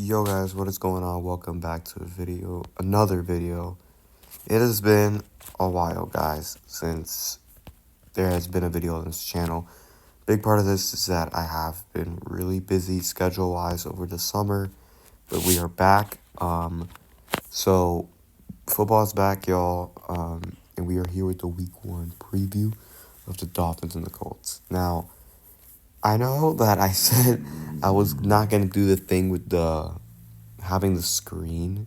Yo guys, what is going on? Welcome back to another video. It has been a while, guys, since there has been a video on this channel. Big part of this is that I have been really busy schedule-wise over the summer, but we are back. So football's back, y'all, and we are here with the Week 1 preview of the Dolphins and the Colts. Now, I know that I said I was not gonna do the thing with the having the screen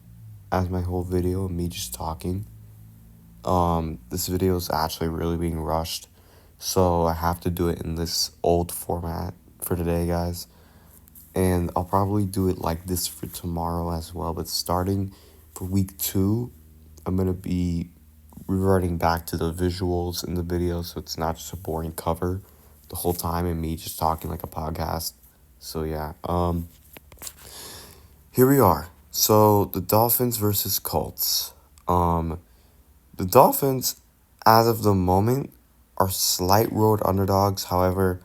as my whole video and me just talking. This video is actually really being rushed, so I have to do it in this old format for today, guys. And I'll probably do it like this for tomorrow as well, but starting for week 2, I'm going to be reverting back to the visuals in the video, so it's not just a boring cover the whole time and me just talking like a podcast. So yeah, here we are. So the Dolphins versus Colts. The Dolphins, as of the moment, are slight road underdogs. However,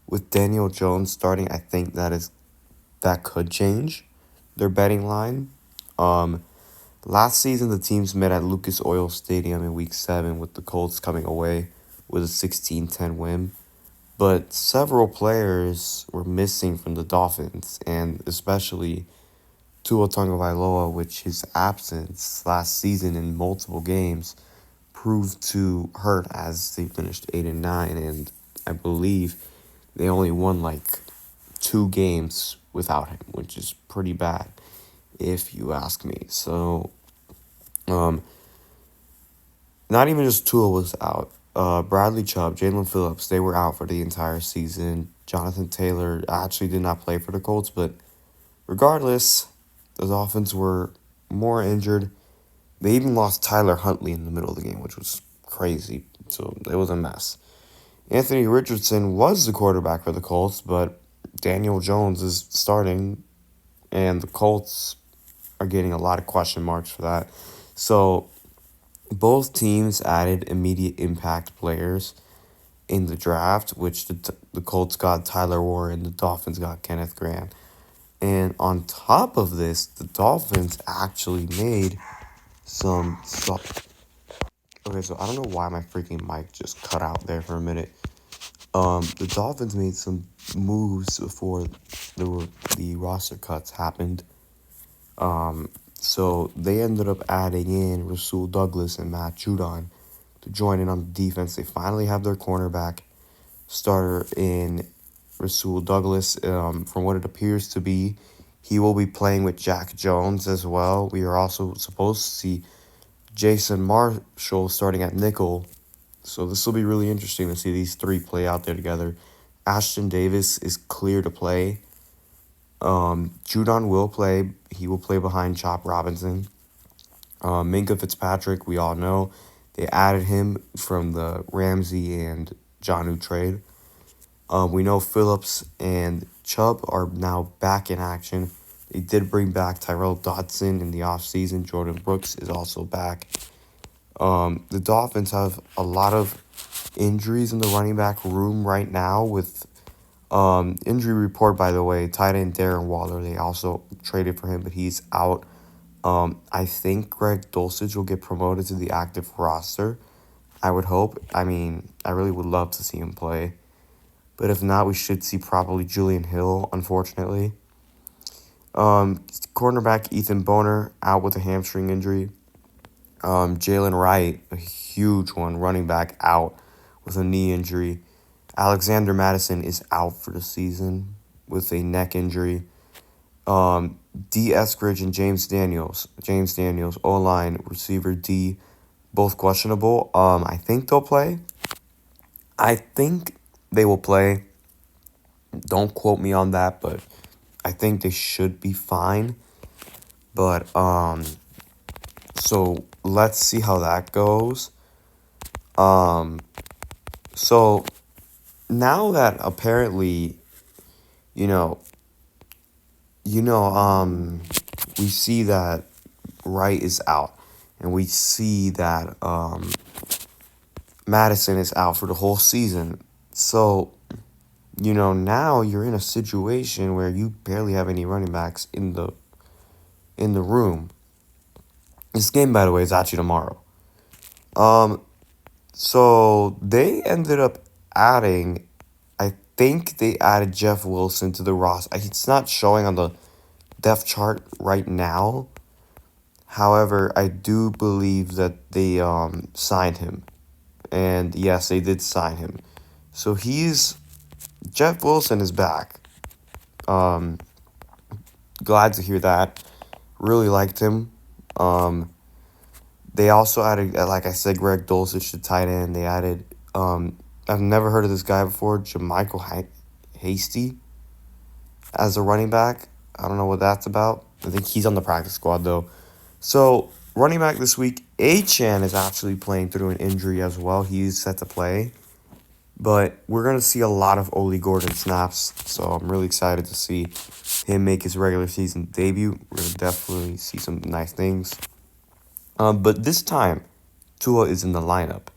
with Daniel Jones starting, I think that could change their betting line. Last season the teams met at Lucas Oil Stadium in Week 7, with the Colts coming away with a 16-10 win. But several players were missing from the Dolphins, and especially Tua Tagovailoa, which his absence last season in multiple games proved to hurt, as they finished 8-9, and I believe they only won like 2 games without him, which is pretty bad, if you ask me. So, not even just Tua was out. Bradley Chubb, Jalen Phillips, they were out for the entire season. Jonathan Taylor actually did not play for the Colts, but regardless, the Dolphins were more injured. They even lost Tyler Huntley in the middle of the game, which was crazy. So it was a mess. Anthony Richardson was the quarterback for the Colts, but Daniel Jones is starting, and the Colts are getting a lot of question marks for that. So both teams added immediate impact players in the draft, which the Colts got Tyler Warren, the Dolphins got Kenneth Grant. And on top of this, the Dolphins actually made some stuff. Okay, so I don't know why my freaking mic just cut out there for a minute. The Dolphins made some moves before the roster cuts happened. So they ended up adding in Rasul Douglas and Matt Judon to join in on the defense. They finally have their cornerback starter in Rasul Douglas. From what it appears to be, he will be playing with Jack Jones as well. We are also supposed to see Jason Marshall starting at nickel. So this will be really interesting to see these three play out there together. Ashton Davis is clear to play. Judon will play. He will play behind Chop Robinson. Minka Fitzpatrick, we all know. They added him from the Ramsey and Jonnu trade. We know Phillips and Chubb are now back in action. They did bring back Tyrell Dodson in the offseason. Jordan Brooks is also back. The Dolphins have a lot of injuries in the running back room right now with injury report, by the way, tight end Darren Waller. They also traded for him, but he's out. I think Greg Dulcich will get promoted to the active roster. I would hope. I mean, I really would love to see him play. But if not, we should see probably Julian Hill, unfortunately. Cornerback Ethan Boner out with a hamstring injury. Jalen Wright, a huge one, running back, out with a knee injury. Alexander Madison is out for the season with a neck injury. D. Eskridge and James Daniels, O-line, receiver D, both questionable. I think they'll play. I think they will play. Don't quote me on that, but I think they should be fine. But, so let's see how that goes. So now that apparently, we see that Wright is out, and we see that Madison is out for the whole season. So, now you're in a situation where you barely have any running backs in the in the room. This game, by the way, is actually tomorrow. Um, so they ended up adding, I think they added Jeff Wilson to the roster. It's not showing on the depth chart right now. However, I do believe that they signed him. And yes, they did sign him. So Jeff Wilson is back. Um, Glad to hear that. Really liked him. Um, they also added, like I said, Greg Dulcich to tight end. They added, I've never heard of this guy before, Jermichael Hasty as a running back. I don't know what that's about. I think he's on the practice squad, though. So, running back this week, Achan is actually playing through an injury as well. He's set to play. But we're going to see a lot of Ole Gordon snaps, so I'm really excited to see him make his regular season debut. We're going to definitely see some nice things. But this time, Tua is in the lineup.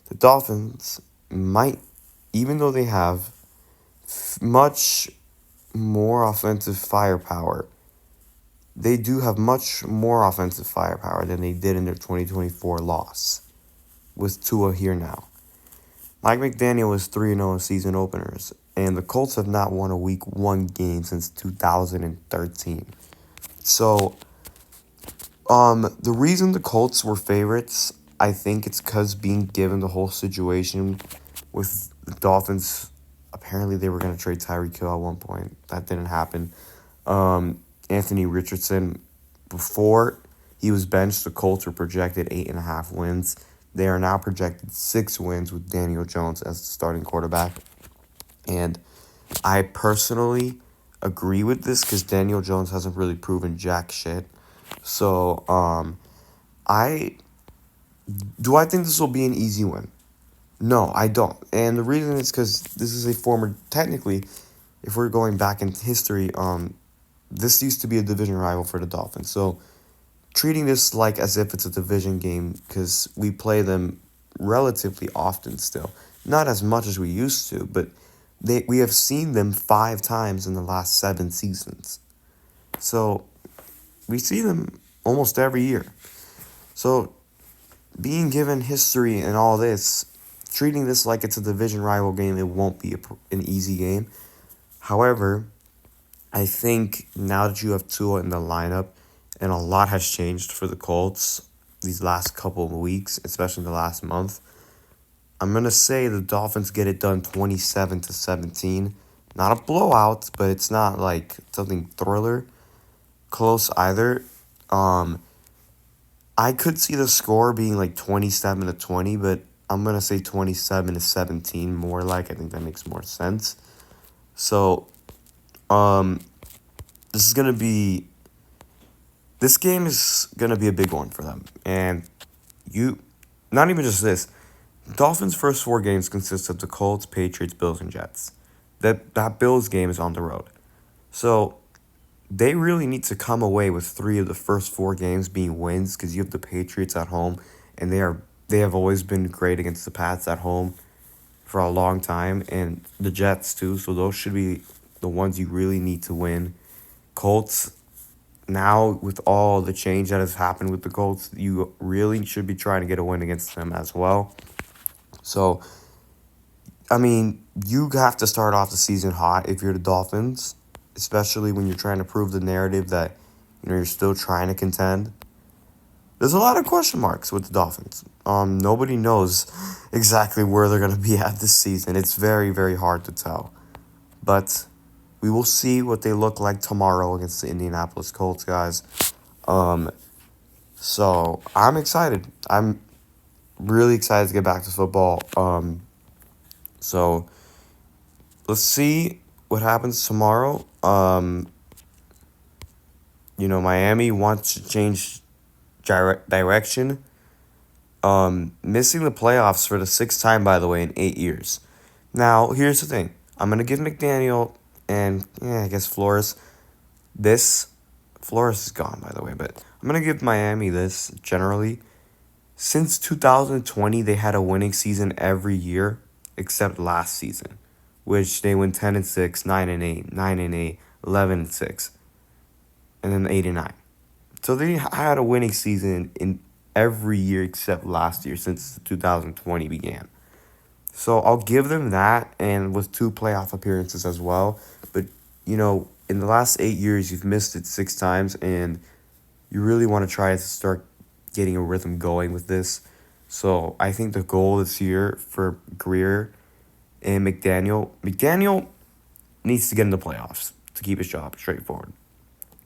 The Dolphins might, even though they have much more offensive firepower, they do have much more offensive firepower than they did in their 2024 loss with Tua here now. Mike McDaniel is 3-0 in season openers, and the Colts have not won a Week 1 game since 2013. So, the reason the Colts were favorites, I think it's because being given the whole situation with the Dolphins, apparently they were going to trade Tyreek Hill at one point. That didn't happen. Anthony Richardson, before he was benched, the Colts were projected 8.5 wins. They are now projected 6 wins with Daniel Jones as the starting quarterback. And I personally agree with this because Daniel Jones hasn't really proven jack shit. So, I think this will be an easy win? No, I don't. And the reason is because this is a former, technically, if we're going back in history, this used to be a division rival for the Dolphins. So, treating this like as if it's a division game because we play them relatively often still. Not as much as we used to, but we have seen them 5 times in the last 7 seasons. So we see them almost every year. So being given history and all this, treating this like it's a division rival game, it won't be an easy game. However, I think now that you have Tua in the lineup, and a lot has changed for the Colts these last couple of weeks, especially the last month, I'm going to say the Dolphins get it done 27-17. Not a blowout, but it's not like something thriller close either. I could see the score being like 27-20, but I'm going to say 27-17 more like. I think that makes more sense. So, this game is going to be a big one for them. And not even just this, Dolphins' first 4 games consist of the Colts, Patriots, Bills, and Jets. That Bills game is on the road. So, they really need to come away with 3 of the first 4 games being wins because you have the Patriots at home, and they have always been great against the Pats at home for a long time, and the Jets too. So those should be the ones you really need to win. Colts, now with all the change that has happened with the Colts, you really should be trying to get a win against them as well. So, I mean, you have to start off the season hot if you're the Dolphins, especially when you're trying to prove the narrative that, you're still trying to contend. There's a lot of question marks with the Dolphins. Nobody knows exactly where they're going to be at this season. It's very, very hard to tell. But we will see what they look like tomorrow against the Indianapolis Colts, guys. So I'm excited. I'm really excited to get back to football. So let's see what happens tomorrow. Miami wants to change direction. Missing the playoffs for the 6th time, by the way, in 8 years. Now, here's the thing. I'm going to give McDaniel and, I guess Flores this. Flores is gone, by the way, but I'm going to give Miami this, generally. Since 2020, they had a winning season every year, except last season, which they went 10-6, 9-8, 9-8, 11-6, and then 8-9. So they had a winning season in every year except last year since 2020 began. So I'll give them that, and with 2 playoff appearances as well. But, in the last 8 years, you've missed it 6 times, and you really want to try to start getting a rhythm going with this. So I think the goal this year for Greer and McDaniel needs to get in the playoffs to keep his job straightforward.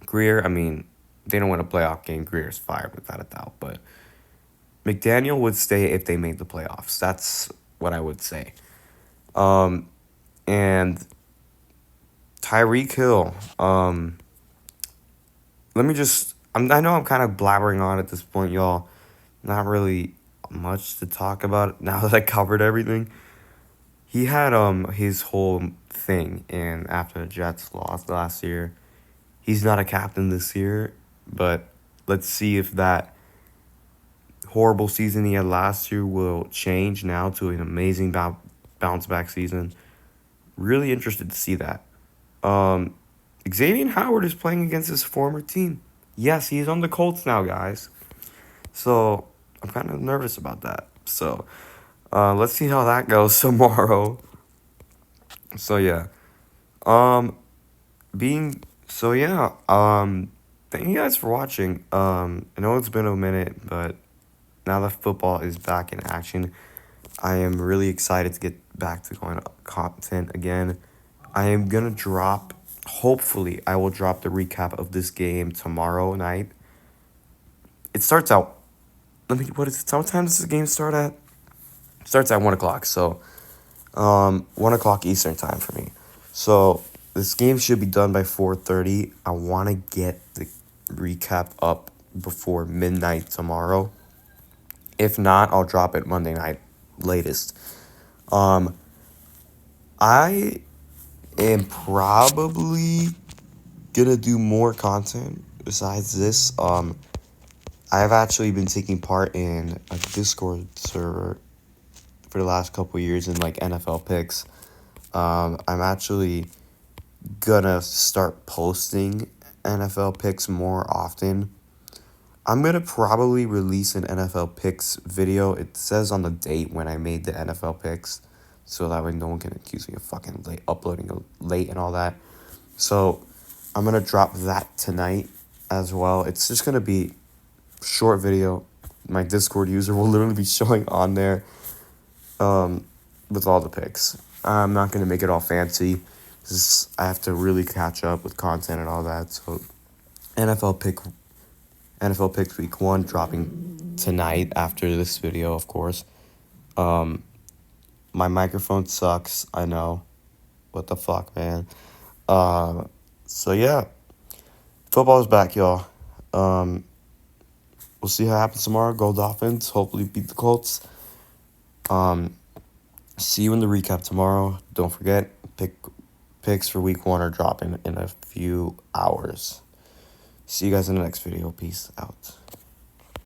Greer, I mean, they don't win a playoff game. Greer's fired without a doubt, but McDaniel would stay if they made the playoffs. That's what I would say. And Tyreek Hill. Let me just. I know I'm kind of blabbering on at this point, y'all. Not really much to talk about now that I covered everything. He had his whole thing, and after the Jets lost last year, he's not a captain this year. But let's see if that horrible season he had last year will change now to an amazing bounce back season. Really interested to see that. Xavier Howard is playing against his former team. Yes, he's on the Colts now, guys. So I'm kind of nervous about that. So let's see how that goes tomorrow. So yeah. Thank you guys for watching. I know it's been a minute, but now that football is back in action, I am really excited to get back to going content again. I am gonna drop. Hopefully, I will drop the recap of this game tomorrow night. It starts out. What is it? What time does the game start at? It starts at 1 o'clock. So, 1 o'clock Eastern time for me. So this game should be done by 4:30. I want to get the recap up before midnight tomorrow. If not, I'll drop it Monday night latest. I am probably gonna do more content besides this. I've actually been taking part in a Discord server for the last couple of years in like NFL picks. I'm actually gonna start posting NFL picks more often. I'm gonna probably release an NFL picks video. It says on the date when I made the NFL picks, so that way no one can accuse me of fucking uploading late and all that. So I'm gonna drop that tonight as well. It's just gonna be short video. My Discord user will literally be showing on there with all the picks. I'm not gonna make it all fancy because I have to really catch up with content and all that. So NFL picks week 1 dropping tonight after this video, of course. My microphone sucks. I know. What the fuck, man. So yeah, football's back, y'all. We'll see how it happens tomorrow. Go Dolphins. Hopefully beat the Colts. See you in the recap tomorrow. Don't forget, picks for week 1 are dropping in a few hours. See you guys in the next video. Peace out.